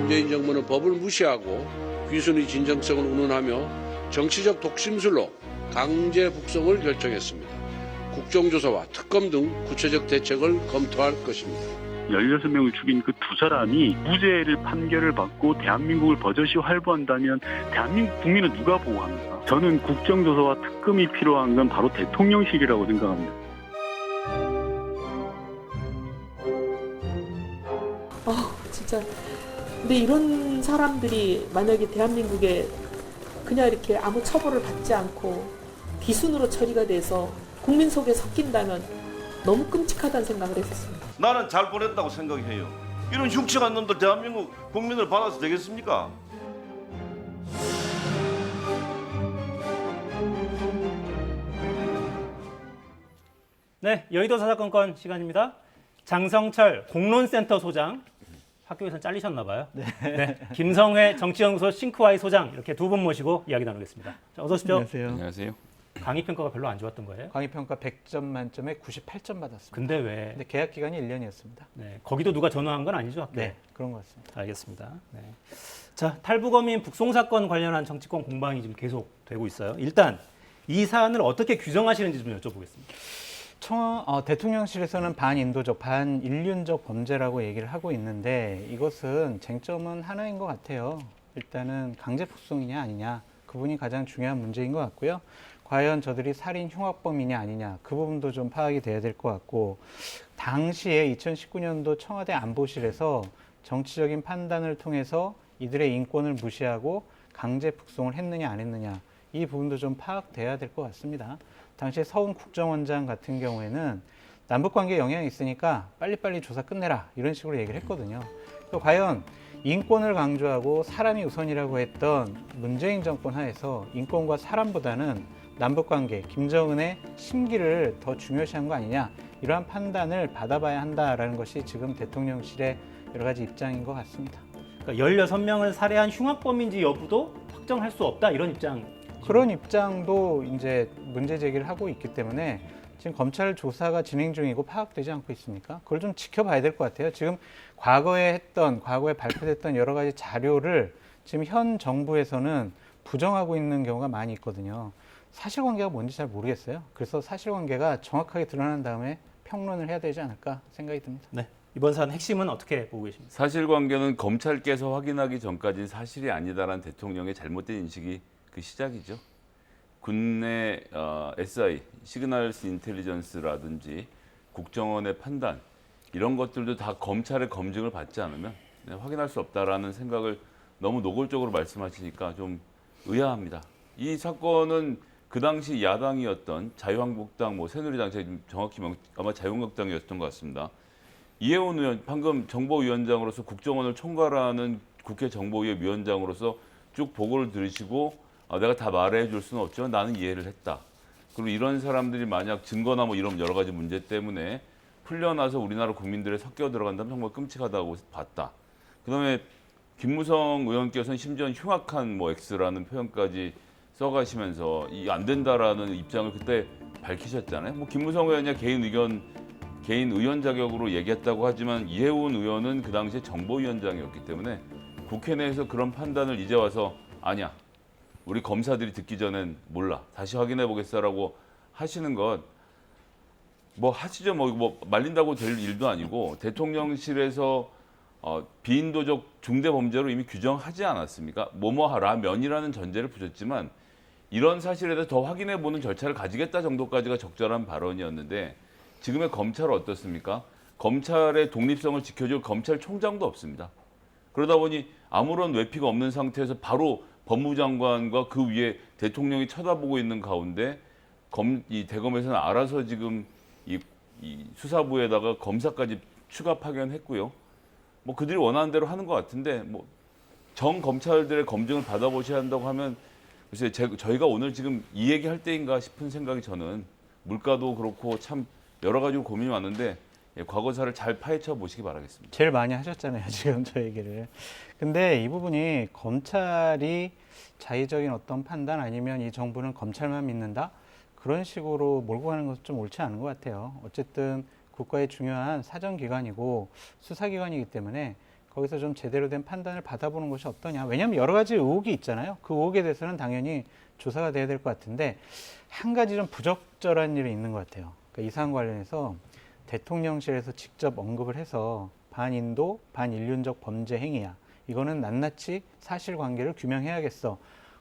문재인 정부는 법을 무시하고 귀순의 진정성을 운운하며 정치적 독심술로 강제 북송을 결정했습니다. 국정조사와 특검 등 구체적 대책을 검토할 것입니다. 16명을 죽인 그 두 사람이 무죄를 판결을 받고 대한민국을 버젓이 활보한다면 대한민국 국민은 누가 보호합니까? 저는 국정조사와 특검이 필요한 건 바로 대통령실이라고 생각합니다. 진짜. 근데 이런 사람들이 만약에 대한민국에 그냥 이렇게 아무 처벌을 받지 않고 비순으로 처리가 돼서 국민 속에 섞인다면 너무 끔찍하다는 생각을 했었습니다. 나는 잘 보냈다고 생각해요. 이런 흉측한 놈들 대한민국 국민을 받아서 되겠습니까? 네, 여의도 사사건건 시간입니다. 장성철 공론센터 소장, 학교에서 잘리셨나 봐요. 네. 김성회 정치연구소 싱크와이 소장, 이렇게 두 분 모시고 이야기 나누겠습니다. 자, 어서 오십시오. 안녕하세요. 안녕하세요. 강의 평가가 별로 안 좋았던 거예요? 강의 평가 100점 만점에 98점 받았습니다. 근데 왜? 근데 계약 기간이 1년이었습니다. 네, 거기도 누가 전화한 건 아니죠, 학교에? 네, 그런 것 같습니다. 알겠습니다. 네. 자, 탈북어민 북송 사건 관련한 정치권 공방이 지금 계속 되고 있어요. 일단 이 사안을 어떻게 규정하시는지 좀 여쭤보겠습니다. 대통령실에서는 반인도적, 반인륜적 범죄라고 얘기를 하고 있는데 이것은 쟁점은 하나인 것 같아요. 일단은 강제 북송이냐 아니냐, 그분이 가장 중요한 문제인 것 같고요. 과연 저들이 살인 흉악범이냐 아니냐, 그 부분도 좀 파악이 돼야 될 것 같고, 당시에 2019년도 청와대 안보실에서 정치적인 판단을 통해서 이들의 인권을 무시하고 강제 북송을 했느냐 안 했느냐, 이 부분도 좀 파악돼야 될 것 같습니다. 당시에 서훈 국정원장 같은 경우에는 남북관계에 영향이 있으니까 빨리빨리 조사 끝내라, 이런 식으로 얘기를 했거든요. 과연 인권을 강조하고 사람이 우선이라고 했던 문재인 정권 하에서 인권과 사람보다는 남북관계, 김정은의 심기를 더 중요시한 거 아니냐, 이러한 판단을 받아봐야 한다라는 것이 지금 대통령실의 여러 가지 입장인 것 같습니다. 그러니까 16명을 살해한 흉악범인지 여부도 확정할 수 없다, 이런 입장. 그런 입장도 이제 문제 제기를 하고 있기 때문에 지금 검찰 조사가 진행 중이고 파악되지 않고 있으니까 그걸 좀 지켜봐야 될 것 같아요. 지금 과거에 발표됐던 여러 가지 자료를 지금 현 정부에서는 부정하고 있는 경우가 많이 있거든요. 사실관계가 뭔지 잘 모르겠어요. 그래서 사실관계가 정확하게 드러난 다음에 평론을 해야 되지 않을까 생각이 듭니다. 네, 이번 사안 핵심은 어떻게 보고 계십니까? 사실관계는 검찰께서 확인하기 전까지는 사실이 아니다라는 대통령의 잘못된 인식이 그 시작이죠. 국내 SI, 시그널스 인텔리전스라든지 국정원의 판단, 이런 것들도 다 검찰의 검증을 받지 않으면 확인할 수 없다라는 생각을 너무 노골적으로 말씀하시니까 좀 의아합니다. 이 사건은 그 당시 야당이었던 자유한국당, 새누리당, 정확히 아마 자유한국당이었던 것 같습니다. 이해운 의원, 방금 정보위원장으로서 국정원을 총괄하는 국회 정보위의 위원장으로서 쭉 보고를 들으시고 내가 다 말해줄 수는 없지만 나는 이해를 했다. 그리고 이런 사람들이 만약 증거나 이런 여러 가지 문제 때문에 풀려나서 우리나라 국민들에 섞여 들어간다면 정말 끔찍하다고 봤다. 그다음에 김무성 의원께서는 심지어 흉악한 X라는 표현까지 써가시면서 이 안 된다라는 입장을 그때 밝히셨잖아요. 김무성 의원이 개인 의원 자격으로 얘기했다고 하지만 이해운 의원은 그 당시에 정보위원장이었기 때문에 국회 내에서 그런 판단을 이제 와서 아니야, 우리 검사들이 듣기 전엔 몰라, 다시 확인해 보겠어라고 하시는 것 하시죠. 말린다고 될 일도 아니고 대통령실에서 비인도적 중대 범죄로 이미 규정하지 않았습니까? 면이라는 전제를 붙였지만 이런 사실에 대해서 더 확인해 보는 절차를 가지겠다 정도까지가 적절한 발언이었는데 지금의 검찰은 어떻습니까? 검찰의 독립성을 지켜줄 검찰총장도 없습니다. 그러다 보니 아무런 외피가 없는 상태에서 바로 법무장관과 그 위에 대통령이 쳐다보고 있는 가운데 이 대검에서는 알아서 지금 이 수사부에다가 검사까지 추가 파견했고요. 그들이 원하는 대로 하는 것 같은데 정 검찰들의 검증을 받아보셔야 한다고 하면 글쎄 저희가 오늘 지금 이 얘기할 때인가 싶은 생각이 저는 물가도 그렇고 참 여러 가지로 고민이 많은데 과거사를 잘 파헤쳐 보시기 바라겠습니다. 제일 많이 하셨잖아요, 지금 저 얘기를. 근데 이 부분이 검찰이 자의적인 어떤 판단 아니면 이 정부는 검찰만 믿는다? 그런 식으로 몰고 가는 것은 좀 옳지 않은 것 같아요. 어쨌든 국가의 중요한 사정기관이고 수사기관이기 때문에 거기서 좀 제대로 된 판단을 받아보는 것이 어떠냐. 왜냐하면 여러 가지 의혹이 있잖아요. 그 의혹에 대해서는 당연히 조사가 돼야 될 것 같은데 한 가지 좀 부적절한 일이 있는 것 같아요. 그러니까 이 사안 관련해서 대통령실에서 직접 언급을 해서 반인도, 반인륜적 범죄 행위야. 이거는 낱낱이 사실관계를 규명해야겠어.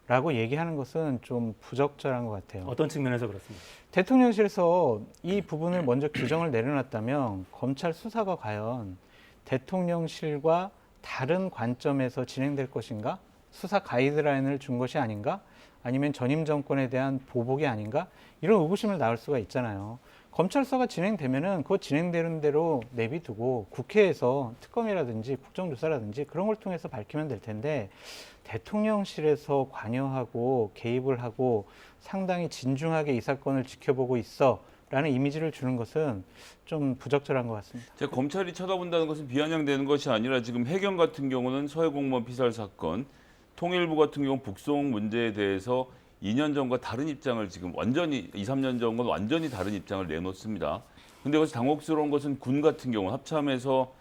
라고 얘기하는 것은 좀 부적절한 것 같아요. 어떤 측면에서 그렇습니까? 대통령실에서 이 부분을 먼저 규정을 내려놨다면 검찰 수사가 과연 대통령실과 다른 관점에서 진행될 것인가? 수사 가이드라인을 준 것이 아닌가? 아니면 전임 정권에 대한 보복이 아닌가? 이런 의구심을 낳을 수가 있잖아요. 검찰 수사가 진행되면은 그거 진행되는 대로 내비두고 국회에서 특검이라든지 국정조사라든지 그런 걸 통해서 밝히면 될 텐데 대통령실에서 관여하고 개입을 하고 상당히 진중하게 이 사건을 지켜보고 있어라는 이미지를 주는 것은 좀 부적절한 것 같습니다. 제가 검찰이 쳐다본다는 것은 비아냥되는 것이 아니라 지금 해경 같은 경우는 서해 공무원 피살 사건, 통일부 같은 경우 북송 문제에 대해서 2년 전과 다른 입장을 지금 완전히 2, 3년 전과 완전히 다른 입장을 내놓습니다. 근데 여기서 당혹스러운 것은 군 같은 경우 합참에서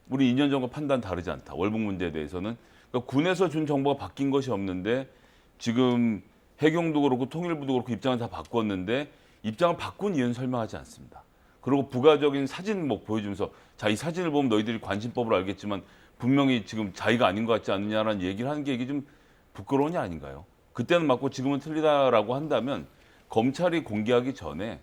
우리 2년 전과 판단 다르지 않다. 월북 문제에 대해서는 그러니까 군에서 준 정보가 바뀐 것이 없는데 지금 해경도 그렇고 통일부도 그렇고 입장을 다 바꿨는데 입장을 바꾼 이유는 설명하지 않습니다. 그리고 부가적인 사진 뭐 보여주면서 자, 이 사진을 보면 너희들이 관심법을 알겠지만 분명히 지금 자기가 아닌 것 같지 않느냐라는 얘기를 하는 게 이게 좀 부끄러운 일 아닌가요? 그때는 맞고 지금은 틀리다라고 한다면 검찰이 공개하기 전에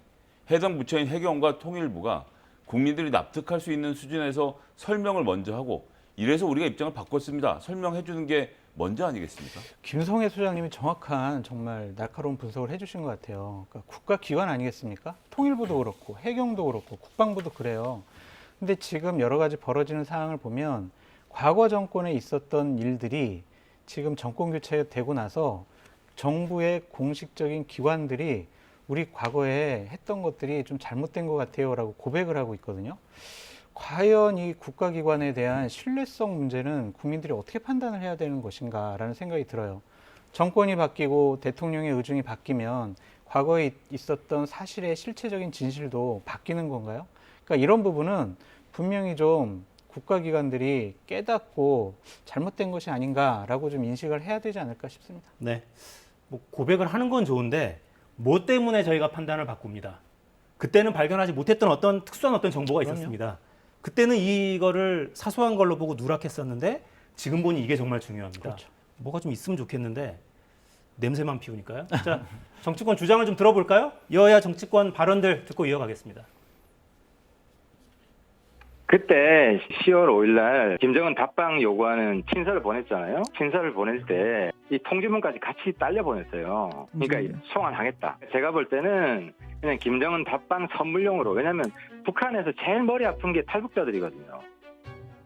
해당 부처인 해경과 통일부가 국민들이 납득할 수 있는 수준에서 설명을 먼저 하고 이래서 우리가 입장을 바꿨습니다. 설명해 주는 게 먼저 아니겠습니까? 김성애 소장님이 정확한 정말 날카로운 분석을 해주신 것 같아요. 그러니까 국가기관 아니겠습니까? 통일부도 그렇고 해경도 그렇고 국방부도 그래요. 근데 지금 여러 가지 벌어지는 상황을 보면 과거 정권에 있었던 일들이 지금 정권 교체되고 나서 정부의 공식적인 기관들이 우리 과거에 했던 것들이 좀 잘못된 것 같아요 라고 고백을 하고 있거든요. 과연 이 국가기관에 대한 신뢰성 문제는 국민들이 어떻게 판단을 해야 되는 것인가 라는 생각이 들어요. 정권이 바뀌고 대통령의 의중이 바뀌면 과거에 있었던 사실의 실체적인 진실도 바뀌는 건가요? 그러니까 이런 부분은 분명히 좀 국가기관들이 깨닫고 잘못된 것이 아닌가라고 좀 인식을 해야 되지 않을까 싶습니다. 네. 뭐 고백을 하는 건 좋은데 뭐 때문에 저희가 판단을 바꿉니다. 그때는 발견하지 못했던 어떤 특수한 어떤 정보가 그럼요. 있었습니다. 그때는 이거를 사소한 걸로 보고 누락했었는데 지금 보니 이게 정말 중요합니다. 그렇죠. 뭐가 좀 있으면 좋겠는데 냄새만 피우니까요. 자, 정치권 주장을 좀 들어볼까요? 여야 정치권 발언들 듣고 이어가겠습니다. 그때 10월 5일 날 김정은 답방 요구하는 친서를 보냈잖아요. 친서를 보낼 때 이 통지문까지 같이 딸려 보냈어요. 그러니까 송환하겠다. 제가 볼 때는 그냥 김정은 답방 선물용으로, 왜냐하면 북한에서 제일 머리 아픈 게 탈북자들이거든요.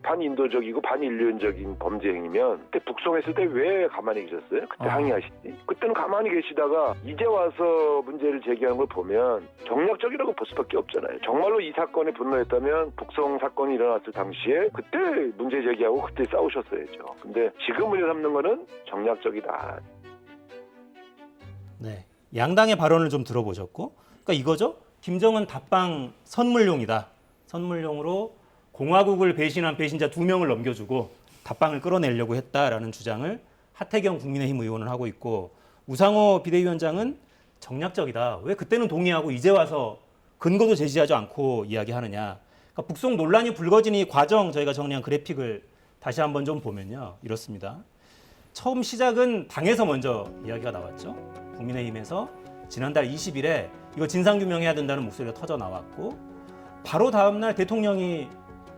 반인도적이고 반인륜적인 범죄 행위면 그때 북송했을 때 왜 가만히 계셨어요? 그때 항의하시지? 그때는 가만히 계시다가 이제 와서 문제를 제기하는 걸 보면 정략적이라고 볼 수밖에 없잖아요. 정말로 이 사건에 분노했다면 북송 사건이 일어났을 당시에 그때 문제 제기하고 그때 싸우셨어야죠. 근데 지금 문제 삼는 거는 정략적이다. 네, 양당의 발언을 좀 들어보셨고, 그러니까 이거죠. 김정은 답방 선물용이다. 선물용으로 공화국을 배신한 배신자 2명을 넘겨주고 답방을 끌어내려고 했다라는 주장을 하태경 국민의힘 의원은 하고 있고, 우상호 비대위원장은 정략적이다. 왜 그때는 동의하고 이제 와서 근거도 제시하지 않고 이야기하느냐. 그러니까 북송 논란이 불거진 이 과정 저희가 정리한 그래픽을 다시 한번 좀 보면요. 이렇습니다. 처음 시작은 당에서 먼저 이야기가 나왔죠. 국민의힘에서 지난달 20일에 이거 진상규명해야 된다는 목소리가 터져 나왔고, 바로 다음 날 대통령이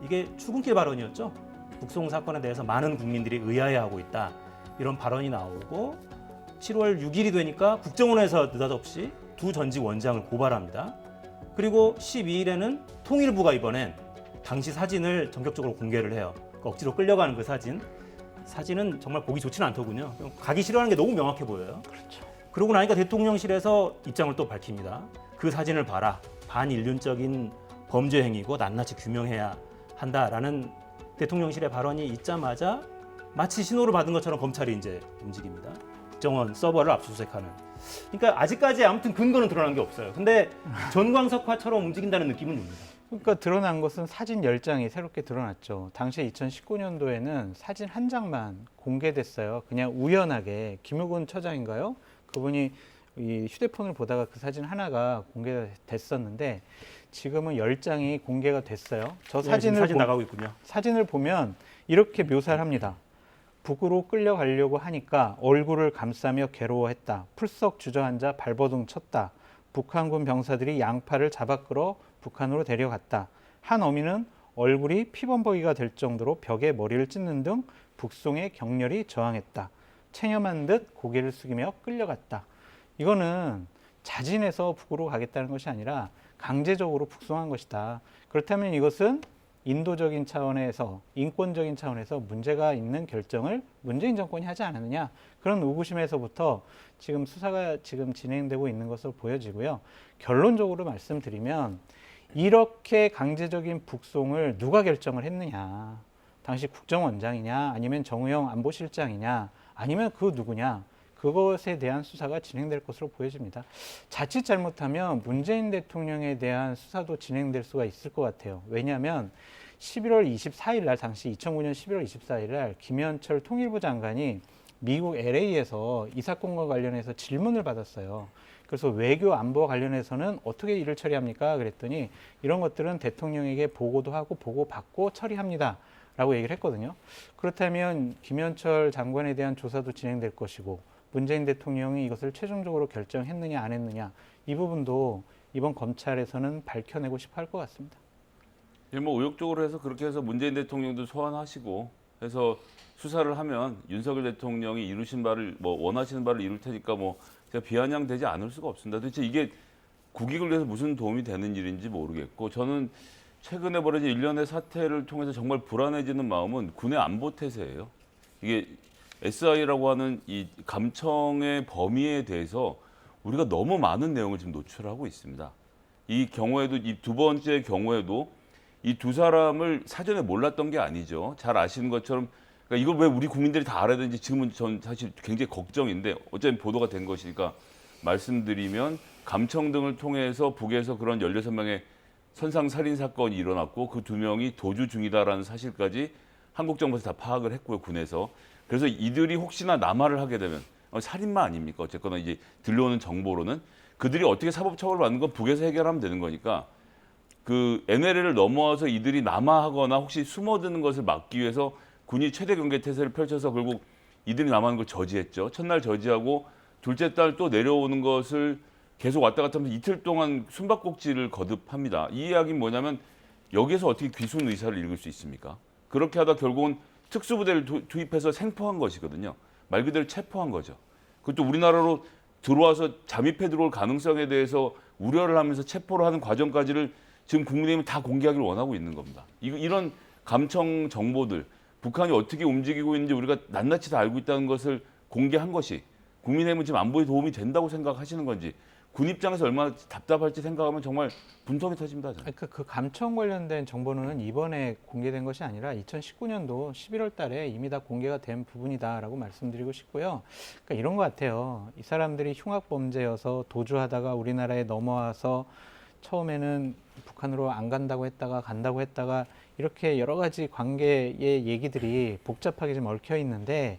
이게 출근길 발언이었죠. 북송 사건에 대해서 많은 국민들이 의아해하고 있다. 이런 발언이 나오고 7월 6일이 되니까 국정원에서 느닷없이 두 전직 원장을 고발합니다. 그리고 12일에는 통일부가 이번엔 당시 사진을 전격적으로 공개를 해요. 억지로 끌려가는 그 사진은 정말 보기 좋지는 않더군요. 가기 싫어하는 게 너무 명확해 보여요. 그렇죠. 그러고 나니까 대통령실에서 입장을 또 밝힙니다. 그 사진을 봐라. 반인륜적인 범죄 행위고 낱낱이 규명해야 한다라는 대통령실의 발언이 있자마자 마치 신호를 받은 것처럼 검찰이 이제 움직입니다. 국정원 서버를 압수수색하는. 그러니까 아직까지 아무튼 근거는 드러난 게 없어요. 근데 전광석화처럼 움직인다는 느낌은 듭니다. 그러니까 드러난 것은 사진 10장이 새롭게 드러났죠. 당시 2019년도에는 사진 한 장만 공개됐어요. 그냥 우연하게 김우근 처장인가요? 그분이 이 휴대폰을 보다가 그 사진 하나가 공개됐었는데 지금은 10장이 공개가 됐어요. 저 사진 나가고 있군요. 사진을 보면 이렇게 묘사를 합니다. 북으로 끌려가려고 하니까 얼굴을 감싸며 괴로워했다. 풀썩 주저앉아 발버둥 쳤다. 북한군 병사들이 양팔을 잡아 끌어 북한으로 데려갔다. 한 어민은 얼굴이 피범벅이가 될 정도로 벽에 머리를 찢는 등 북송에 격렬히 저항했다. 체념한 듯 고개를 숙이며 끌려갔다. 이거는 자진해서 북으로 가겠다는 것이 아니라 강제적으로 북송한 것이다. 그렇다면 이것은 인도적인 차원에서, 인권적인 차원에서 문제가 있는 결정을 문재인 정권이 하지 않았느냐, 그런 의구심에서부터 지금 수사가 지금 진행되고 있는 것으로 보여지고요. 결론적으로 말씀드리면 이렇게 강제적인 북송을 누가 결정을 했느냐, 당시 국정원장이냐 아니면 정우영 안보실장이냐 아니면 그 누구냐, 그것에 대한 수사가 진행될 것으로 보여집니다. 자칫 잘못하면 문재인 대통령에 대한 수사도 진행될 수가 있을 것 같아요. 왜냐하면 11월 24일 날, 당시 2009년 11월 24일 날 김현철 통일부 장관이 미국 LA에서 이 사건과 관련해서 질문을 받았어요. 그래서 외교 안보와 관련해서는 어떻게 일을 처리합니까? 그랬더니 이런 것들은 대통령에게 보고도 하고 보고받고 처리합니다 라고 얘기를 했거든요. 그렇다면 김현철 장관에 대한 조사도 진행될 것이고 문재인 대통령이 이것을 최종적으로 결정했느냐 안 했느냐, 이 부분도 이번 검찰에서는 밝혀내고 싶어 할 것 같습니다. 뭐 의욕적으로 해서 그렇게 해서 문재인 대통령도 소환하시고 해서 수사를 하면 윤석열 대통령이 이루신 바를, 뭐 원하시는 바를 이룰 테니까 뭐 제가 비아냥되지 않을 수가 없습니다. 도대체 이게 국익을 위해서 무슨 도움이 되는 일인지 모르겠고, 저는 최근에 벌어진 일련의 사태를 통해서 정말 불안해지는 마음은 군의 안보 태세예요. 이게 SI라고 하는 이 감청의 범위에 대해서 우리가 너무 많은 내용을 지금 노출하고 있습니다. 이 경우에도, 이 두 번째 경우에도 이 두 사람을 사전에 몰랐던 게 아니죠. 잘 아시는 것처럼, 그러니까 이걸 왜 우리 국민들이 다 알아야 되는지 지금은 전 사실 굉장히 걱정인데, 어차피 보도가 된 것이니까 말씀드리면, 감청 등을 통해서 북에서 그런 16명의 선상살인 사건이 일어났고 그 2명이 도주 중이다라는 사실까지 한국 정부에서 다 파악을 했고요, 군에서. 그래서 이들이 혹시나 남하를 하게 되면 살인마 아닙니까? 어쨌거나 이제 들려오는 정보로는 그들이 어떻게 사법처벌을 받는 건 북에서 해결하면 되는 거니까, 그 NLL을 넘어와서 이들이 남하하거나 혹시 숨어드는 것을 막기 위해서 군이 최대 경계 태세를 펼쳐서 결국 이들이 남하는 걸 저지했죠. 첫날 저지하고 둘째 날 또 내려오는 것을 계속 왔다 갔다 하면서 이틀 동안 숨바꼭질을 거듭합니다. 이 이야기는 뭐냐면, 여기에서 어떻게 귀순 의사를 읽을 수 있습니까? 그렇게 하다 결국은 특수부대를 투입해서 생포한 것이거든요. 말 그대로 체포한 거죠. 그것도 우리나라로 들어와서 잠입해 들어올 가능성에 대해서 우려를 하면서 체포를 하는 과정까지를 지금 국민의힘은 다 공개하기를 원하고 있는 겁니다. 이런 감청 정보들, 북한이 어떻게 움직이고 있는지 우리가 낱낱이 다 알고 있다는 것을 공개한 것이 국민의힘은 지금 안보에 도움이 된다고 생각하시는 건지, 군 입장에서 얼마나 답답할지 생각하면 정말 분통이 터집니다. 그러니까 그 감청 관련된 정보는 이번에 공개된 것이 아니라 2019년도 11월 달에 이미 다 공개가 된 부분이다라고 말씀드리고 싶고요. 그러니까 이런 것 같아요. 이 사람들이 흉악범죄여서 도주하다가 우리나라에 넘어와서 처음에는 북한으로 안 간다고 했다가 간다고 했다가 이렇게 여러 가지 관계의 얘기들이 복잡하게 좀 얽혀 있는데,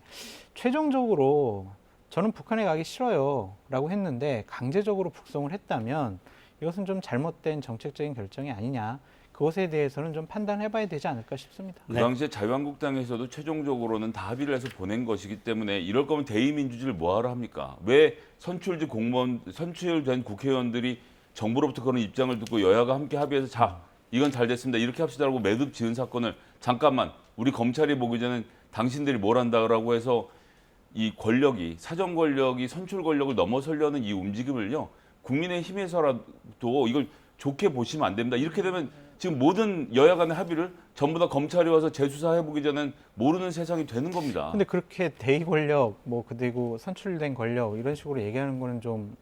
최종적으로 저는 북한에 가기 싫어요 라고 했는데 강제적으로 북송을 했다면 이것은 좀 잘못된 정책적인 결정이 아니냐, 그것에 대해서는 좀 판단해봐야 되지 않을까 싶습니다. 그 당시에 자유한국당에서도 최종적으로는 다 합의를 해서 보낸 것이기 때문에 이럴 거면 대의민주주의를 뭐하러 합니까? 왜 선출직 공무원, 선출된 국회의원들이 정부로부터 그런 입장을 듣고 여야가 함께 합의해서 자, 이건 잘 됐습니다, 이렇게 합시다라고 매듭 지은 사건을 잠깐만 우리 검찰이 보기 전엔 당신들이 뭘 한다라고 해서 이 권력이, 사정 권력이 선출 권력을 넘어서려는 이 움직임을요, 국민의힘에서라도 이걸 좋게 보시면 안 됩니다. 이렇게 되면 지금 모든 여야 간의 합의를 전부 다 검찰이 와서 재수사해보기 전엔 모르는 세상이 되는 겁니다. 근데 그렇게 대의 권력, 뭐 그리고 선출된 권력 이런 식으로 얘기하는 거는 좀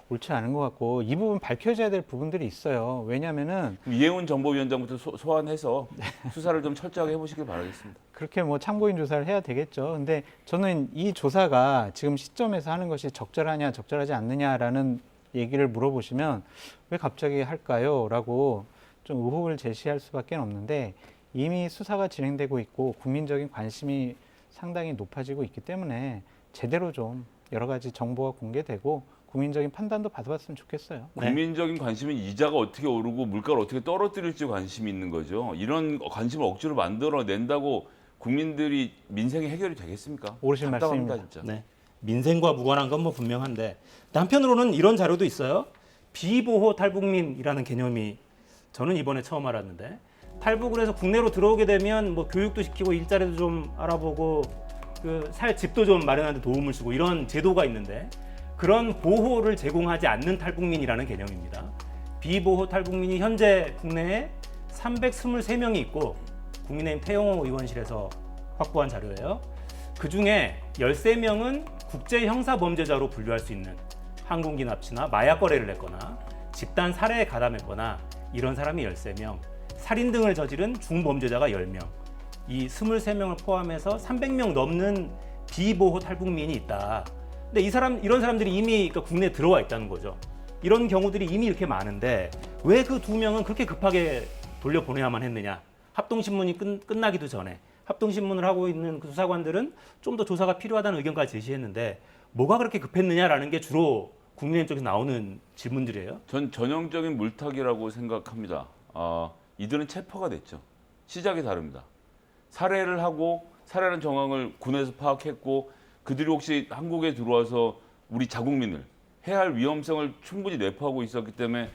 옳지 않은 것 같고, 이 부분 밝혀져야 될 부분들이 있어요. 왜냐하면은 이해훈 정보위원장부터 소환해서 수사를 좀 철저하게 해보시길 바라겠습니다. 그렇게 뭐 참고인 조사를 해야 되겠죠. 근데 저는 이 조사가 지금 시점에서 하는 것이 적절하냐 적절하지 않느냐라는 얘기를 물어보시면 왜 갑자기 할까요? 라고 좀 의혹을 제시할 수밖에 없는데 이미 수사가 진행되고 있고 국민적인 관심이 상당히 높아지고 있기 때문에 제대로 좀 여러 가지 정보가 공개되고 국민적인 판단도 받아봤으면 좋겠어요. 국민적인 관심은 이자가 어떻게 오르고 물가를 어떻게 떨어뜨릴지 관심이 있는 거죠. 이런 관심을 억지로 만들어낸다고 국민들이 민생이 해결이 되겠습니까? 옳으신 답답합니다, 말씀입니다. 진짜. 네. 민생과 무관한 건 뭐 분명한데 한편으로는 이런 자료도 있어요. 비보호 탈북민이라는 개념이 저는 이번에 처음 알았는데 탈북을 해서 국내로 들어오게 되면 뭐 교육도 시키고 일자리도 좀 알아보고 그 살 집도 좀 마련하는 데 도움을 주고 이런 제도가 있는데 그런 보호를 제공하지 않는 탈북민이라는 개념입니다. 비보호 탈북민이 현재 국내에 323명이 있고 국민의힘 태영호 의원실에서 확보한 자료예요. 그중에 13명은 국제 형사 범죄자로 분류할 수 있는 항공기 납치나 마약 거래를 했거나 집단 살해에 가담했거나 이런 사람이 13명, 살인 등을 저지른 중범죄자가 10명, 이 23명을 포함해서 300명 넘는 비보호 탈북민이 있다. 근데 이런 사람들이 이미 그러니까 국내에 들어와 있다는 거죠. 이런 경우들이 이미 이렇게 많은데 왜 그 2명은 그렇게 급하게 돌려보내야만 했느냐? 합동신문이 끝나기도 전에 합동신문을 하고 있는 그 수사관들은 좀 더 조사가 필요하다는 의견까지 제시했는데 뭐가 그렇게 급했느냐라는 게 주로 국민의힘 쪽에서 나오는 질문들이에요. 전 전형적인 물타기라고 생각합니다. 이들은 체포가 됐죠. 시작이 다릅니다. 살해를 하고 살해라는 정황을 군에서 파악했고 그들이 혹시 한국에 들어와서 우리 자국민을 해야 할 위험성을 충분히 내포하고 있었기 때문에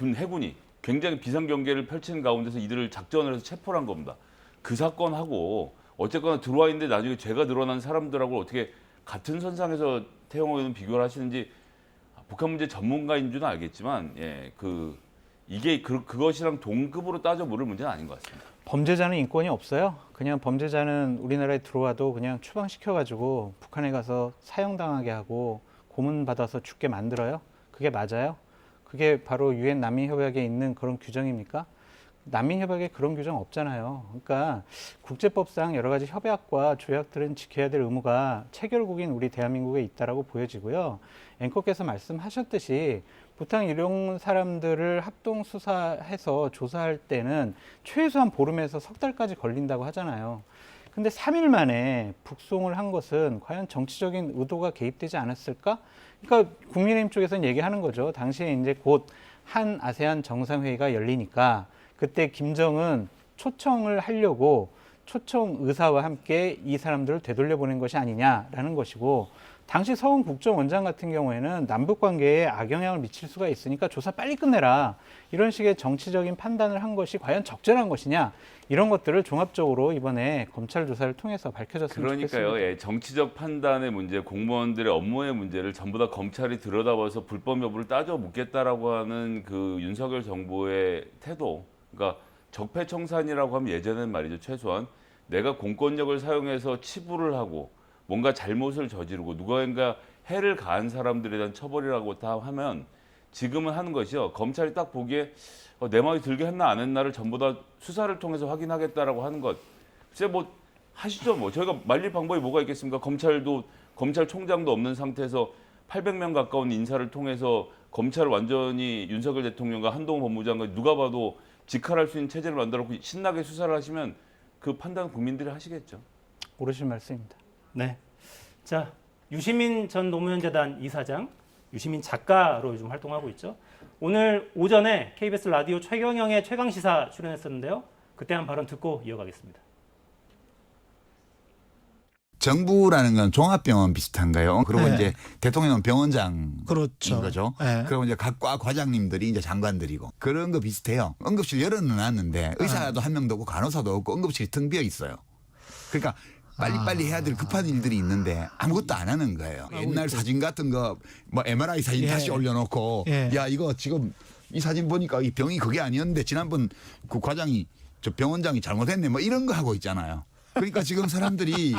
해군이 굉장히 비상경계를 펼치는 가운데서 이들을 작전을 해서 체포를 한 겁니다. 그 사건하고 어쨌거나 들어와 있는데 나중에 죄가 드러난 사람들하고 어떻게 같은 선상에서 태영호 의원은 비교를 하시는지 북한 문제 전문가인 줄은 알겠지만 이게 그것이랑 동급으로 따져 물을 문제는 아닌 것 같습니다. 범죄자는 인권이 없어요. 그냥 범죄자는 우리나라에 들어와도 그냥 추방시켜가지고 북한에 가서 사형당하게 하고 고문받아서 죽게 만들어요. 그게 맞아요? 그게 바로 유엔 난민협약에 있는 그런 규정입니까? 난민협약에 그런 규정 없잖아요. 그러니까 국제법상 여러 가지 협약과 조약들은 지켜야 될 의무가 체결국인 우리 대한민국에 있다라고 보여지고요. 앵커께서 말씀하셨듯이 보통 이런 사람들을 합동 수사해서 조사할 때는 최소한 보름에서 석 달까지 걸린다고 하잖아요. 근데 3일 만에 북송을 한 것은 과연 정치적인 의도가 개입되지 않았을까? 그러니까 국민의힘 쪽에서는 얘기하는 거죠. 당시에 이제 곧 한 아세안 정상회의가 열리니까 그때 김정은 초청을 하려고 초청 의사와 함께 이 사람들을 되돌려보낸 것이 아니냐라는 것이고 당시 서훈 국정원장 같은 경우에는 남북 관계에 악영향을 미칠 수가 있으니까 조사 빨리 끝내라. 이런 식의 정치적인 판단을 한 것이 과연 적절한 것이냐. 이런 것들을 종합적으로 이번에 검찰 조사를 통해서 밝혀졌으면 좋겠습니다. 그러니까요. 정치적 판단의 문제, 공무원들의 업무의 문제를 전부 다 검찰이 들여다봐서 불법 여부를 따져 묻겠다라고 하는 그 윤석열 정부의 태도. 그러니까 적폐청산이라고 하면 예전엔 말이죠. 최소한 내가 공권력을 사용해서 치부를 하고 뭔가 잘못을 저지르고 누가인가 해를 가한 사람들에 대한 처벌이라고 다 하면 지금은 하는 것이요. 검찰이 딱 보기에 내 마음에 들게 했나 안 했나를 전부 다 수사를 통해서 확인하겠다라고 하는 것. 글쎄 뭐 하시죠. 뭐 저희가 말릴 방법이 뭐가 있겠습니까? 검찰총장도 없는 상태에서 800명 가까운 인사를 통해서 검찰을 완전히 윤석열 대통령과 한동훈 법무장관 누가 봐도 직할할 수 있는 체제를 만들었고 신나게 수사를 하시면 그 판단 국민들이 하시겠죠. 옳으신 말씀입니다. 네. 자, 유시민 전 노무현 재단 이사장, 유시민 작가로 요즘 활동하고 있죠. 오늘 오전에 KBS 라디오 최경영의 최강시사 출연했었는데요. 그때 한 발언 듣고 이어가겠습니다. 정부라는 건 종합병원 비슷한가요? 그리고 네. 이제 대통령은 병원장인 그렇죠. 거죠. 네. 그리고 이제 각 과 과장님들이 이제 장관들이고 그런 거 비슷해요. 응급실 열어놨는데 의사도 한 명도 없고 간호사도 없고 응급실이 텅 비어 있어요. 그러니까 빨리빨리 해야 될 급한 일들이 있는데 아무것도 안 하는 거예요. 옛날 사진 같은 거 뭐 MRI 사진 예. 다시 올려놓고 예. 야 이거 지금 이 사진 보니까 이 병이 그게 아니었는데 지난번 그 과장이 저 병원장이 잘못했네 뭐 이런 거 하고 있잖아요. 그러니까 지금 사람들이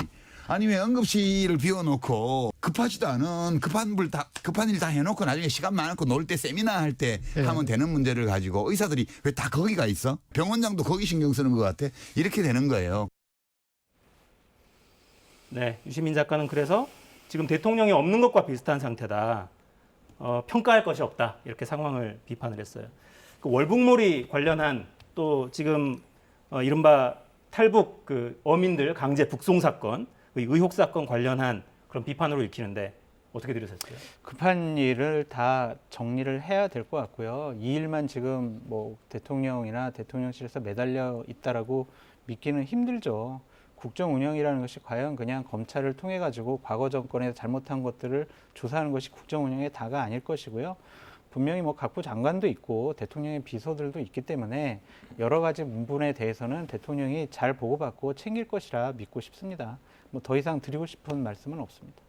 아니 왜 응급실을 비워놓고 급하지도 않은 급한 일 다 해놓고 나중에 시간 많고 놀 때 세미나 할 때 하면 되는 문제를 가지고 의사들이 왜 다 거기가 있어? 병원장도 거기 신경 쓰는 것 같아? 이렇게 되는 거예요. 네, 유시민 작가는 그래서 지금 대통령이 없는 것과 비슷한 상태다. 평가할 것이 없다. 이렇게 상황을 비판을 했어요. 그 월북몰이 관련한 또 지금 이른바 탈북 그 어민들 강제 북송 사건, 의혹 사건 관련한 그런 비판으로 읽히는데 어떻게 들으셨어요? 급한 일을 다 정리를 해야 될 것 같고요. 이 일만 지금 뭐 대통령이나 대통령실에서 매달려 있다라고 믿기는 힘들죠. 국정 운영이라는 것이 과연 그냥 검찰을 통해 가지고 과거 정권에서 잘못한 것들을 조사하는 것이 국정 운영의 다가 아닐 것이고요. 분명히 뭐 각부 장관도 있고 대통령의 비서들도 있기 때문에 여러 가지 문분에 대해서는 대통령이 잘 보고받고 챙길 것이라 믿고 싶습니다. 뭐 더 이상 드리고 싶은 말씀은 없습니다.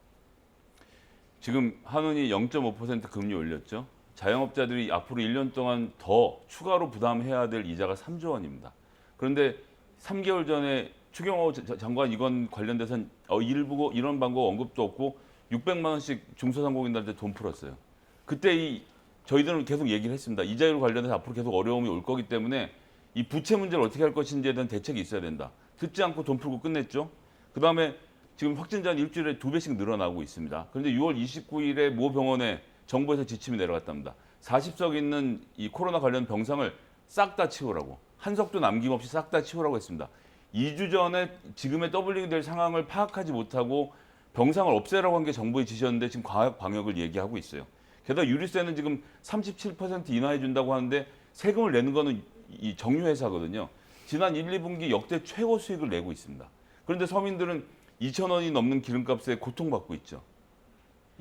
지금 한은이 0.5% 금리 올렸죠. 자영업자들이 앞으로 1년 동안 더 추가로 부담해야 될 이자가 3조 원입니다. 그런데 3개월 전에 추경호 장관 이건 관련돼서는 일부 이런 방법 언급도 없고 600만 원씩 중소상공인들한테 돈 풀었어요. 그때 저희들은 계속 얘기를 했습니다. 이자율 관련해서 앞으로 계속 어려움이 올 거기 때문에 이 부채 문제를 어떻게 할 것인지에 대한 대책이 있어야 된다. 듣지 않고 돈 풀고 끝냈죠. 그다음에 지금 확진자는 일주일에 2배씩 늘어나고 있습니다. 그런데 6월 29일에 모 병원에 정부에서 지침이 내려갔답니다. 40석 있는 이 코로나 관련 병상을 싹 다 치우라고. 한 석도 남김없이 싹 다 치우라고 했습니다. 2주 전에 지금의 더블링이 될 상황을 파악하지 못하고 병상을 없애라고 한 게 정부의 지시였는데 지금 과학 방역을 얘기하고 있어요. 게다가 유류세는 지금 37% 인하해 준다고 하는데 세금을 내는 거는 이 정유회사거든요. 지난 1, 2분기 역대 최고 수익을 내고 있습니다. 그런데 서민들은 2,000원이 넘는 기름값에 고통받고 있죠.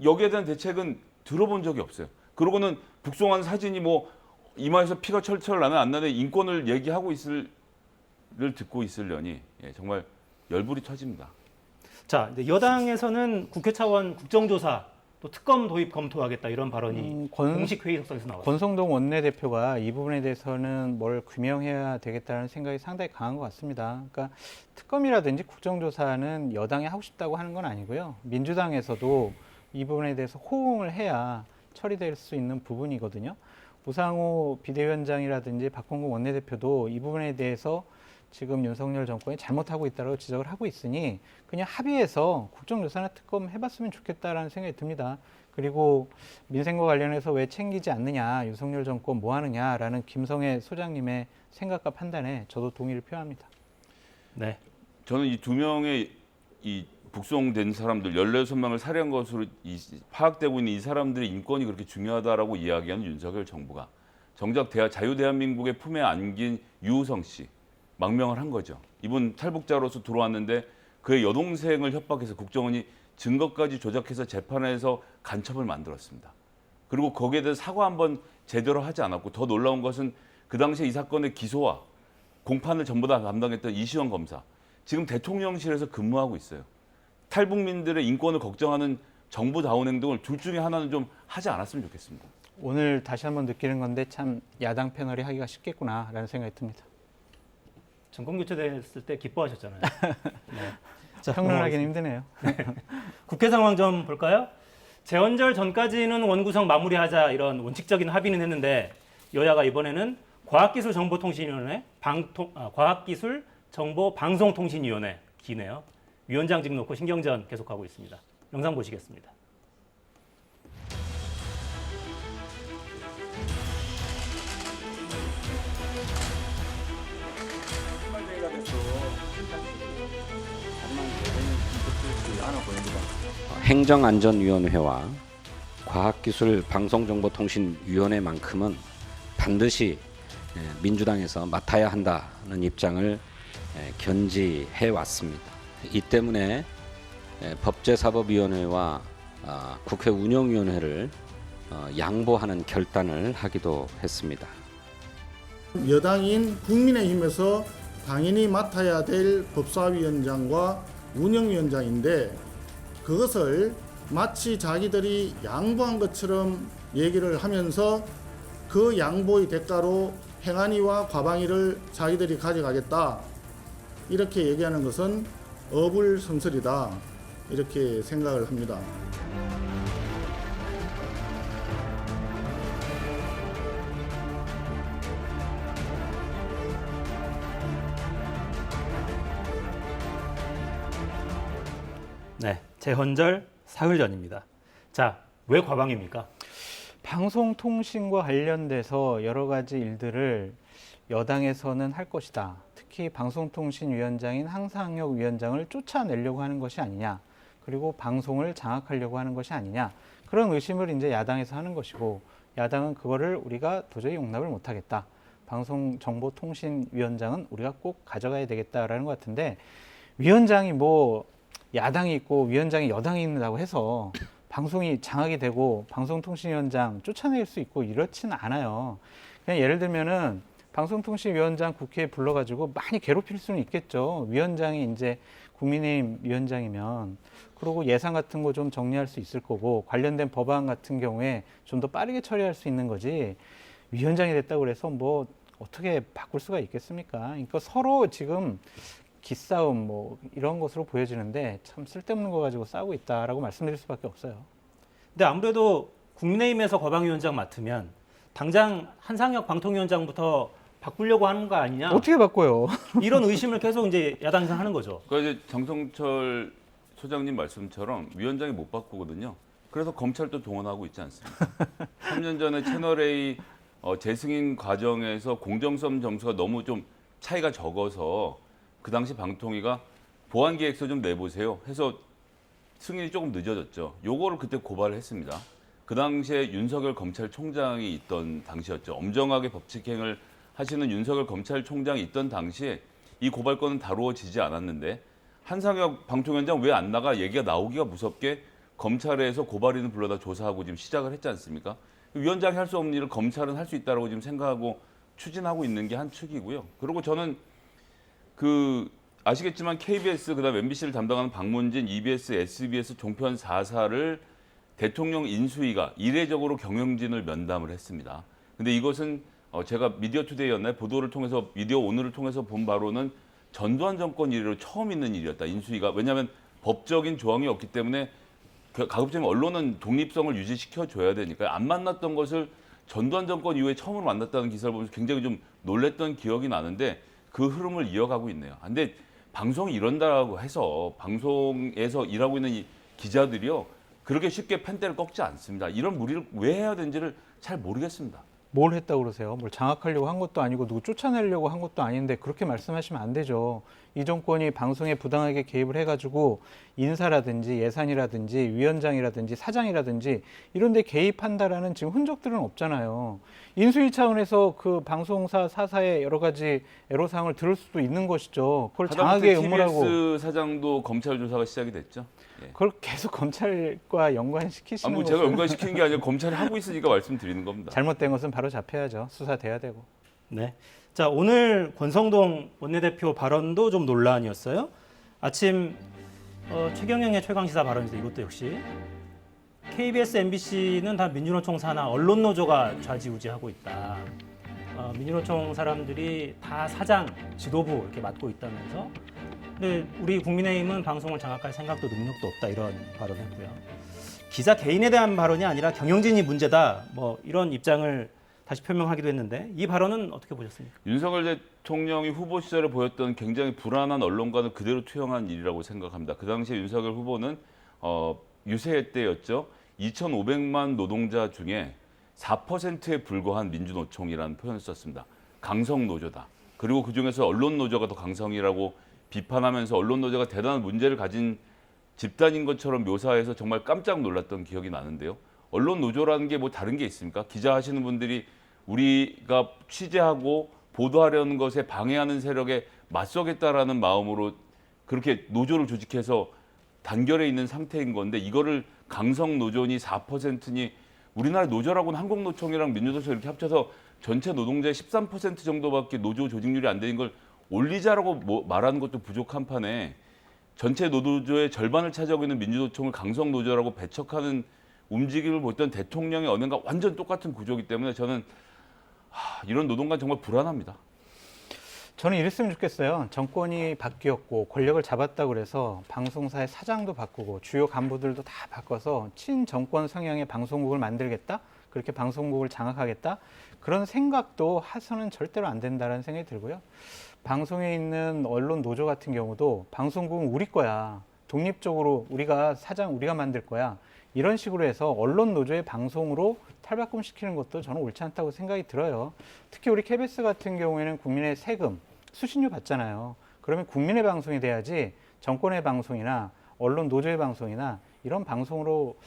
여기에 대한 대책은 들어본 적이 없어요. 그러고는 북송한 사진이 뭐 이마에서 피가 철철 나면 안 나는 인권을 얘기하고 듣고 있으려니 정말 열불이 터집니다. 자, 근데 여당에서는 국회 차원 국정조사 또 특검 도입 검토하겠다 이런 발언이 공식 회의 속성에서 나왔습니다. 권성동 원내대표가 이 부분에 대해서는 뭘 규명해야 되겠다는 생각이 상당히 강한 것 같습니다. 그러니까 특검이라든지 국정조사는 여당이 하고 싶다고 하는 건 아니고요. 민주당에서도 이 부분에 대해서 호응을 해야 처리될 수 있는 부분이거든요. 우상호 비대위원장이라든지 박홍근 원내대표도 이 부분에 대해서 지금 윤석열 정권이 잘못하고 있다고 지적을 하고 있으니 그냥 합의해서 국정조사나 특검 해봤으면 좋겠다라는 생각이 듭니다. 그리고 민생과 관련해서 왜 챙기지 않느냐, 윤석열 정권 뭐 하느냐라는 김성애 소장님의 생각과 판단에 저도 동의를 표합니다. 네. 저는 이 두 명의 이 북송된 사람들 16명을 살해한 것으로 파악되고 있는 이 사람들의 인권이 그렇게 중요하다라고 이야기하는 윤석열 정부가 정작 자유대한민국의 품에 안긴 유우성 씨 망명을 한 거죠. 이분 탈북자로서 들어왔는데 그의 여동생을 협박해서 국정원이 증거까지 조작해서 재판에서 간첩을 만들었습니다. 그리고 거기에 대해서 사과 한번 제대로 하지 않았고 더 놀라운 것은 그 당시에 이 사건의 기소와 공판을 전부 다 담당했던 이시원 검사. 지금 대통령실에서 근무하고 있어요. 탈북민들의 인권을 걱정하는 정부다운 행동을 둘 중에 하나는 좀 하지 않았으면 좋겠습니다. 오늘 다시 한번 느끼는 건데 참 야당 패널이 하기가 쉽겠구나라는 생각이 듭니다. 정권 교체됐을 때 기뻐하셨잖아요. 네. 자, 평론하기는 힘드네요. 국회 상황 좀 볼까요? 재헌절 전까지는 원구성 마무리하자 이런 원칙적인 합의는 했는데 여야가 이번에는 과학기술정보통신위원회, 과학기술정보방송통신위원회 기네요. 위원장직 놓고 신경전 계속하고 있습니다. 영상 보시겠습니다. 행정안전위원회와 과학기술방송정보통신위원회만큼은 반드시 민주당에서 맡아야 한다는 입장을 견지해 왔습니다. 이 때문에 법제사법위원회와 국회 운영위원회를 양보하는 결단을 하기도 했습니다. 여당인 국민의힘에서 당연히 맡아야 될 법사위원장과 운영위원장인데 그것을 마치 자기들이 양보한 것처럼 얘기를 하면서 그 양보의 대가로 행안위와 과방위를 자기들이 가져가겠다 이렇게 얘기하는 것은 어불성설이다 이렇게 생각을 합니다. 네, 재헌절 사흘 전입니다. 자, 왜 과방입니까? 방송통신과 관련돼서 여러 가지 일들을 여당에서는 할 것이다. 특히 방송통신위원장인 항상혁 위원장을 쫓아내려고 하는 것이 아니냐. 그리고 방송을 장악하려고 하는 것이 아니냐. 그런 의심을 이제 야당에서 하는 것이고, 야당은 그거를 우리가 도저히 용납을 못하겠다. 방송정보통신위원장은 우리가 꼭 가져가야 되겠다라는 것 같은데, 위원장이 뭐 야당이 있고 위원장이 여당이 있다고 해서 방송이 장악이 되고 방송통신위원장 쫓아낼 수 있고 이렇지는 않아요. 그냥 예를 들면은 방송통신위원장 국회에 불러가지고 많이 괴롭힐 수는 있겠죠. 위원장이 이제 국민의힘 위원장이면. 그리고 예산 같은 거 좀 정리할 수 있을 거고, 관련된 법안 같은 경우에 좀 더 빠르게 처리할 수 있는 거지, 위원장이 됐다고 그래서 뭐 어떻게 바꿀 수가 있겠습니까? 그러니까 서로 지금 기싸움 뭐 이런 것으로 보여지는데 참 쓸데없는 거 가지고 싸우고 있다라고 말씀드릴 수밖에 없어요. 근데 아무래도 국민의힘에서 거방위원장 맡으면 당장 한상혁 방통위원장부터 바꾸려고 하는 거 아니냐? 어떻게 바꿔요? 이런 의심을 계속 이제 야당에서 하는 거죠. 그러니까 이제 장성철 소장님 말씀처럼 위원장이 못 바꾸거든요. 그래서 검찰도 동원하고 있지 않습니까? 3년 전에 채널A 재승인 과정에서 공정성 점수가 너무 좀 차이가 적어서 그 당시 방통위가 보완 계획서 좀 내보세요 해서 승인이 조금 늦어졌죠. 요거를 그때 고발을 했습니다. 그 당시에 윤석열 검찰총장이 있던 당시였죠. 엄정하게 법칙행을 하시는 윤석열 검찰총장이 있던 당시에 이 고발건은 다루어지지 않았는데, 한상혁 방통위원장 왜 안 나가 얘기가 나오기가 무섭게 검찰에서 고발인을 불러다 조사하고 지금 시작을 했지 않습니까? 위원장이 할 수 없는 일을 검찰은 할 수 있다고 지금 생각하고 추진하고 있는 게 한 축이고요. 그리고 저는 아시겠지만 KBS 그다음 MBC를 담당하는 박문진, EBS, SBS 종편 4사를 대통령 인수위가 이례적으로 경영진을 면담을 했습니다. 근데 이것은 제가 미디어투데이였나요? 보도를 통해서, 미디어 오늘을 통해서 본 바로는 전두환 정권 이래로 처음 있는 일이었다. 인수위가. 왜냐하면 법적인 조항이 없기 때문에 가급적이면 언론은 독립성을 유지시켜줘야 되니까 안 만났던 것을 전두환 정권 이후에 처음으로 만났다는 기사를 보면서 굉장히 좀 놀랬던 기억이 나는데, 그 흐름을 이어가고 있네요. 근데 방송이 이런다고 해서 방송에서 일하고 있는 이 기자들이요, 그렇게 쉽게 펜대를 꺾지 않습니다. 이런 무리를 왜 해야 되는지를 잘 모르겠습니다. 뭘 했다고 그러세요? 뭘 장악하려고 한 것도 아니고 누구 쫓아내려고 한 것도 아닌데 그렇게 말씀하시면 안 되죠. 이 정권이 방송에 부당하게 개입을 해가지고 인사라든지 예산이라든지 위원장이라든지 사장이라든지 이런 데 개입한다라는 지금 흔적들은 없잖아요. 인수위 차원에서 그 방송사 사사의 여러 가지 애로사항을 들을 수도 있는 것이죠. 그걸 장악의 음모라고. TBS 사장도 검찰 조사가 시작이 됐죠. 예. 그걸 계속 검찰과 연관시키시는 거죠. 제가 연관시키는 게 아니라 검찰이 하고 있으니까 말씀드리는 겁니다. 잘못된 것은 바로 잡혀야죠. 수사돼야 되고. 네. 자, 오늘 권성동 원내대표 발언도 좀 논란이었어요. 아침 최경영의 최강시사 발언인데 이것도 역시 KBS, MBC는 다 민주노총 산하 언론노조가 좌지우지하고 있다. 민주노총 사람들이 다 사장, 지도부 이렇게 맡고 있다면서, 근데 우리 국민의힘은 방송을 장악할 생각도 능력도 없다, 이런 발언했고요. 기자 개인에 대한 발언이 아니라 경영진이 문제다, 뭐 이런 입장을 다시 표명하기도 했는데, 이 발언은 어떻게 보셨습니까? 윤석열 대통령이 후보 시절에 보였던 굉장히 불안한 언론관을 그대로 투영한 일이라고 생각합니다. 그 당시에 윤석열 후보는 유세 때였죠. 2,500만 노동자 중에 4%에 불과한 민주노총이라는 표현을 썼습니다. 강성노조다. 그리고 그중에서 언론노조가 더 강성이라고 비판하면서 언론노조가 대단한 문제를 가진 집단인 것처럼 묘사해서 정말 깜짝 놀랐던 기억이 나는데요. 언론노조라는 게 뭐 다른 게 있습니까? 기자하시는 분들이 우리가 취재하고 보도하려는 것에 방해하는 세력에 맞서겠다라는 마음으로 그렇게 노조를 조직해서 단결해 있는 상태인 건데, 이거를 강성노조니 4%니, 우리나라 노조라고는 한국노총이랑 민주노총 이렇게 합쳐서 전체 노동자의 13% 정도밖에 노조 조직률이 안 되는 걸 올리자라고 말하는 것도 부족한 판에 전체 노조의 절반을 차지하고 있는 민주노총을 강성노조라고 배척하는 움직임을 보였던 대통령의 언행과 완전 똑같은 구조이기 때문에 저는 이런 노동관 정말 불안합니다. 저는 이랬으면 좋겠어요. 정권이 바뀌었고 권력을 잡았다고 그래서 방송사의 사장도 바꾸고 주요 간부들도 다 바꿔서 친정권 성향의 방송국을 만들겠다? 그렇게 방송국을 장악하겠다? 그런 생각도 해서는 절대로 안 된다는 생각이 들고요. 방송에 있는 언론 노조 같은 경우도 방송국은 우리 거야. 독립적으로 우리가 사장 우리가 만들 거야. 이런 식으로 해서 언론 노조의 방송으로 탈바꿈시키는 것도 저는 옳지 않다고 생각이 들어요. 특히 우리 KBS 같은 경우에는 국민의 세금, 수신료 받잖아요. 그러면 국민의 방송이 돼야지 정권의 방송이나 언론 노조의 방송이나 이런 방송으로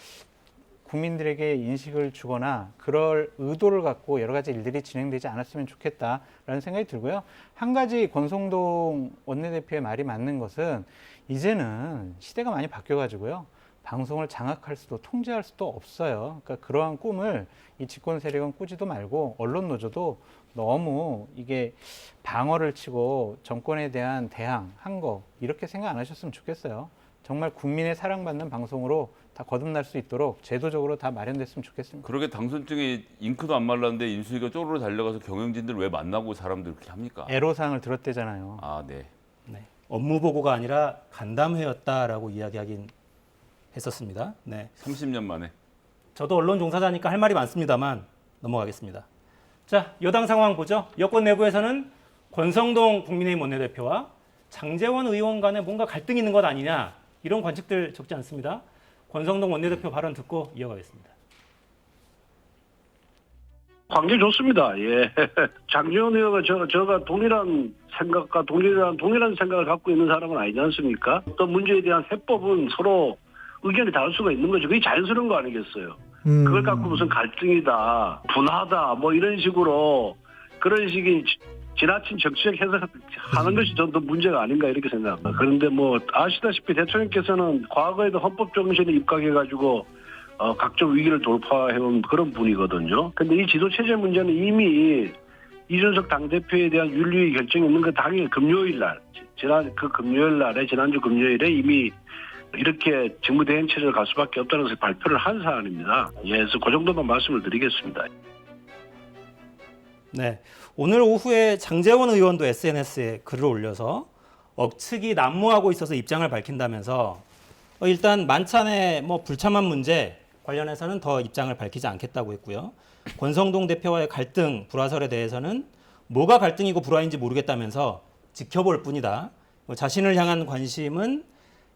국민들에게 인식을 주거나 그럴 의도를 갖고 여러 가지 일들이 진행되지 않았으면 좋겠다라는 생각이 들고요. 한 가지 권성동 원내대표의 말이 맞는 것은 이제는 시대가 많이 바뀌어가지고요. 방송을 장악할 수도 통제할 수도 없어요. 그러니까 그러한 꿈을 이 집권 세력은 꾸지도 말고 언론 노조도 너무 이게 방어를 치고 정권에 대한 대항한 거 이렇게 생각 안 하셨으면 좋겠어요. 정말 국민의 사랑받는 방송으로 다 거듭날 수 있도록 제도적으로 다 마련됐으면 좋겠습니다. 그러게 당선증에 잉크도 안 말랐는데 인수위가 쪼르르 달려가서 경영진들 왜 만나고 사람들 그렇게 합니까? 애로사항을 들었대잖아요. 아, 네. 네. 업무 보고가 아니라 간담회였다라고 이야기하긴 했었습니다. 네. 30년 만에. 저도 언론 종사자니까 할 말이 많습니다만 넘어가겠습니다. 자, 여당 상황 보죠. 여권 내부에서는 권성동 국민의힘 원내대표와 장제원 의원 간에 뭔가 갈등이 있는 것 아니냐 이런 관측들 적지 않습니다. 권성동 원내대표 발언 듣고 이어가겠습니다. 관계 좋습니다. 예. 장제원 의원과 저가 동일한 생각과 동일한 생각을 갖고 있는 사람은 아니지 않습니까? 어떤 문제에 대한 해법은 서로 의견이 다를 수가 있는 거죠. 그게 자연스러운 거 아니겠어요? 그걸 갖고 무슨 갈등이다, 분하다, 뭐 이런 식으로 그런 식의 지나친 정치적 해석하는 것이 저도 문제가 아닌가 이렇게 생각합니다. 그런데 뭐 아시다시피 대통령께서는 과거에도 헌법 정신에 입각해가지고 각종 위기를 돌파해온 그런 분이거든요. 근데 이 지도체제 문제는 이미 이준석 당대표에 대한 윤리위 결정이 있는 그 당일 금요일 날, 지난주 금요일에 이미 이렇게 직무대행체제를 갈 수밖에 없다는 것을 발표를 한 사안입니다. 예, 그래서 그 정도만 말씀을 드리겠습니다. 네, 오늘 오후에 장제원 의원도 SNS에 글을 올려서 억측이 난무하고 있어서 입장을 밝힌다면서 일단 만찬의 불참한 문제 관련해서는 더 입장을 밝히지 않겠다고 했고요. 권성동 대표와의 갈등, 불화설에 대해서는 뭐가 갈등이고 불화인지 모르겠다면서 지켜볼 뿐이다. 자신을 향한 관심은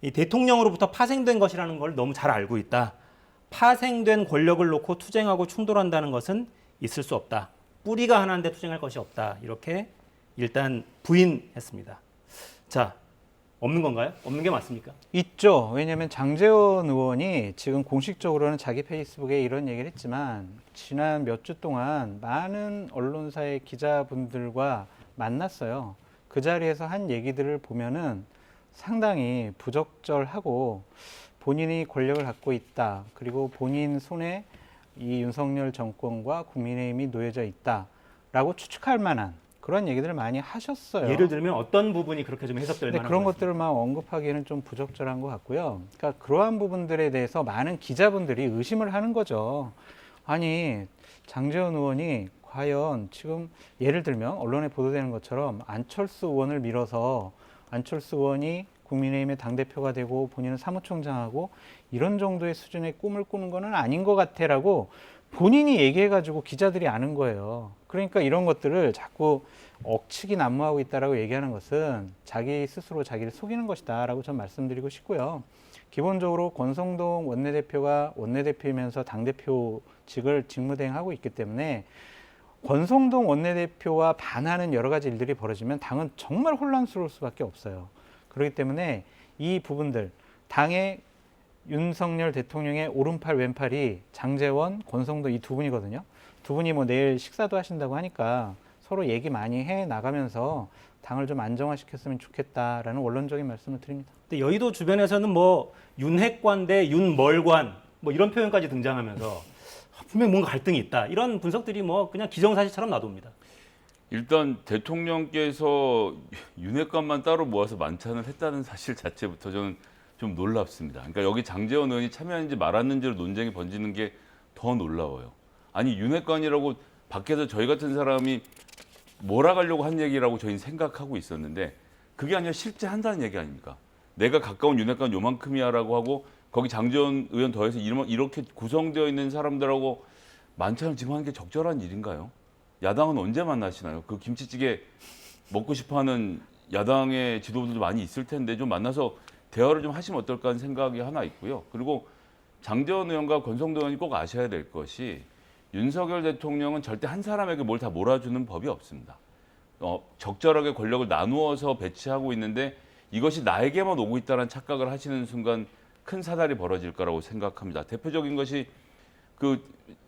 이 대통령으로부터 파생된 것이라는 걸 너무 잘 알고 있다. 파생된 권력을 놓고 투쟁하고 충돌한다는 것은 있을 수 없다. 뿌리가 하나인데 투쟁할 것이 없다. 이렇게 일단 부인했습니다. 자, 없는 건가요? 없는 게 맞습니까? 있죠. 왜냐하면 장제원 의원이 지금 공식적으로는 자기 페이스북에 이런 얘기를 했지만 지난 몇 주 동안 많은 언론사의 기자분들과 만났어요. 그 자리에서 한 얘기들을 보면은 상당히 부적절하고 본인이 권력을 갖고 있다. 그리고 본인 손에 이 윤석열 정권과 국민의힘이 놓여져 있다라고 추측할 만한 그런 얘기들을 많이 하셨어요. 예를 들면 어떤 부분이 그렇게 좀 해석될 만한 그런 것들을 막 언급하기에는 좀 부적절한 것 같고요. 그러니까 그러한 부분들에 대해서 많은 기자분들이 의심을 하는 거죠. 아니, 장제원 의원이 과연 지금 예를 들면 언론에 보도되는 것처럼 안철수 의원을 밀어서 안철수 의원이 국민의힘의 당대표가 되고 본인은 사무총장하고 이런 정도의 수준의 꿈을 꾸는 거는 아닌 것 같아라고 본인이 얘기해가지고 기자들이 아는 거예요. 그러니까 이런 것들을 자꾸 억측이 난무하고 있다라고 얘기하는 것은 자기 스스로 자기를 속이는 것이다라고 전 말씀드리고 싶고요. 기본적으로 권성동 원내대표가 원내대표이면서 당대표직을 직무대행하고 있기 때문에 권성동 원내대표와 반하는 여러 가지 일들이 벌어지면 당은 정말 혼란스러울 수밖에 없어요. 그렇기 때문에 이 부분들, 당의 윤석열 대통령의 오른팔 왼팔이 장제원, 권성동 이 두 분이거든요. 두 분이 내일 식사도 하신다고 하니까 서로 얘기 많이 해 나가면서 당을 좀 안정화시켰으면 좋겠다라는 원론적인 말씀을 드립니다. 근데 여의도 주변에서는 윤핵관 대 윤멀관 이런 표현까지 등장하면서 분명히 뭔가 갈등이 있다. 이런 분석들이 그냥 기정사실처럼 놔둡니다. 일단 대통령께서 윤핵관만 따로 모아서 만찬을 했다는 사실 자체부터 저는 좀 놀랍습니다. 그러니까 여기 장제원 의원이 참여했는지 말았는지로 논쟁이 번지는 게 더 놀라워요. 아니 윤핵관이라고 밖에서 저희 같은 사람이 몰아가려고 한 얘기라고 저희는 생각하고 있었는데 그게 아니라 실제 한다는 얘기 아닙니까? 내가 가까운 윤핵관 요만큼이야라고 하고 거기 장제원 의원 더해서 이렇게 구성되어 있는 사람들하고 만찬을 지금 하는 게 적절한 일인가요? 야당은 언제 만나시나요? 그 김치찌개 먹고 싶어하는 야당의 지도부들도 많이 있을 텐데 좀 만나서 대화를 좀 하시면 어떨까 하는 생각이 하나 있고요. 그리고 장제원 의원과 권성동 의원이 꼭 아셔야 될 것이 윤석열 대통령은 절대 한 사람에게 뭘 다 몰아주는 법이 없습니다. 적절하게 권력을 나누어서 배치하고 있는데 이것이 나에게만 오고 있다는 착각을 하시는 순간 큰 사달이 벌어질 거라고 생각합니다. 대표적인 것이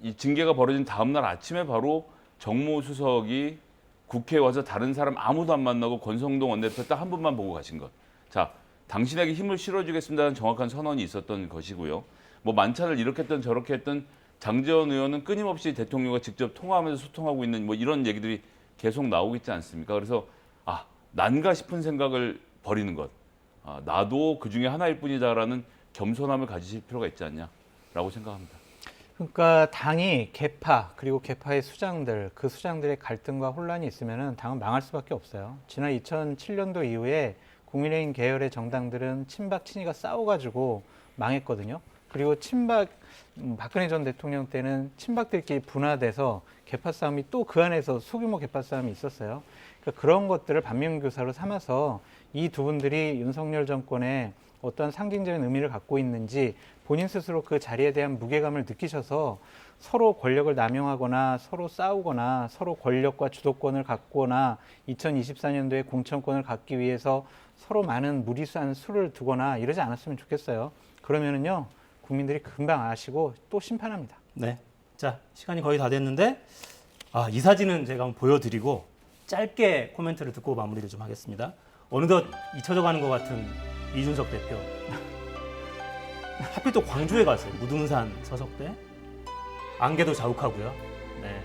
이 징계가 벌어진 다음 날 아침에 바로 정무수석이 국회에 와서 다른 사람 아무도 안 만나고 권성동 원내대표 딱 한 분만 보고 가신 것. 자, 당신에게 힘을 실어주겠습니다는 정확한 선언이 있었던 것이고요. 뭐 만찬을 이렇게 했던 저렇게 했던 장제원 의원은 끊임없이 대통령과 직접 통화하면서 소통하고 있는 뭐 이런 얘기들이 계속 나오고 있지 않습니까? 그래서 난가 싶은 생각을 버리는 것. 나도 그 중에 하나일 뿐이다라는 겸손함을 가지실 필요가 있지 않냐라고 생각합니다. 그러니까 당이 개파 그리고 개파의 수장들 그 수장들의 갈등과 혼란이 있으면은 당은 망할 수밖에 없어요. 지난 2007년도 이후에 국민의힘 계열의 정당들은 친박 친이가 싸워가지고 망했거든요. 그리고 박근혜 전 대통령 때는 친박들끼리 분화돼서 개파 싸움이 또 그 안에서 소규모 개파 싸움이 있었어요. 그러니까 그런 것들을 반면교사로 삼아서 이 두 분들이 윤석열 정권에 어떤 상징적인 의미를 갖고 있는지 본인 스스로 그 자리에 대한 무게감을 느끼셔서 서로 권력을 남용하거나 서로 싸우거나 서로 권력과 주도권을 갖거나 2024년도에 공천권을 갖기 위해서 서로 많은 무리수한 수를 두거나 이러지 않았으면 좋겠어요. 그러면은요 국민들이 금방 아시고 또 심판합니다. 네. 자, 시간이 거의 다 됐는데 이 사진은 제가 한번 보여드리고 짧게 코멘트를 듣고 마무리를 좀 하겠습니다. 어느덧 잊혀져가는 것 같은 이준석 대표. 하필 또 광주에 갔어요. 무등산 서석대. 안개도 자욱하고요. 네.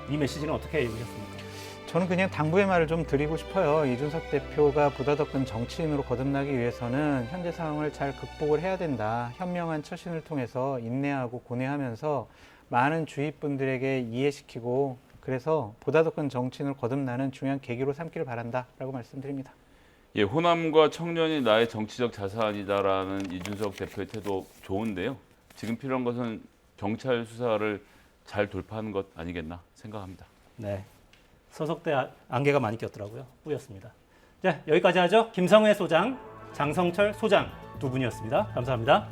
이 메시지는 어떻게 읽으셨습니까? 저는 그냥 당부의 말을 좀 드리고 싶어요. 이준석 대표가 보다 더 큰 정치인으로 거듭나기 위해서는 현재 상황을 잘 극복을 해야 된다. 현명한 처신을 통해서 인내하고 고뇌하면서 많은 주위 분들에게 이해시키고 그래서 보다 더 큰 정치인으로 거듭나는 중요한 계기로 삼기를 바란다라고 말씀드립니다. 예, 호남과 청년이 나의 정치적 자산이다라는 이준석 대표의 태도 좋은데요. 지금 필요한 것은 경찰 수사를 잘 돌파하는 것 아니겠나 생각합니다. 네, 서석대 안개가 많이 꼈더라고요. 뿌였습니다. 자, 여기까지 하죠. 김성회 소장, 장성철 소장 두 분이었습니다. 감사합니다.